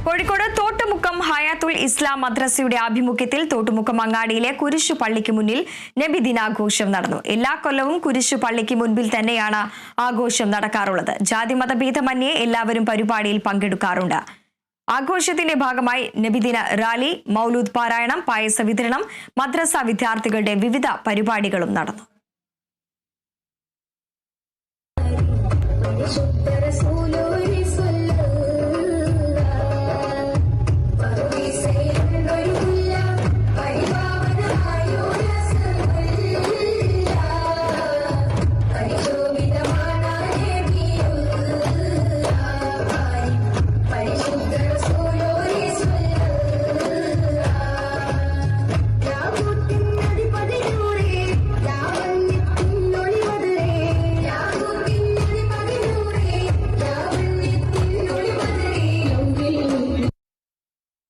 കോഴിക്കോട് തോട്ടുമുക്കം ഹയാത്തുൽ ഇസ്ലാം മദ്രസയുടെ ആഭിമുഖ്യത്തിൽ തോട്ടുമുക്കം അങ്ങാടിയിലെ കുരിശു പള്ളിക്ക് മുന്നിൽ നബിദിനാഘോഷം നടന്നു. എല്ലാ കൊല്ലവും കുരിശു പള്ളിക്ക് മുൻപിൽ തന്നെയാണ് ആഘോഷം നടക്കാറുള്ളത്. ജാതിമതഭേദമന്യേ എല്ലാവരും പരിപാടിയിൽ പങ്കെടുക്കാറുണ്ട്. ആഘോഷത്തിന്റെ ഭാഗമായി നബിദിന റാലി, മൗലൂദ് പാരായണം, പായസ വിതരണം, മദ്രസ വിദ്യാർത്ഥികളുടെ വിവിധ പരിപാടികളും നടന്നു.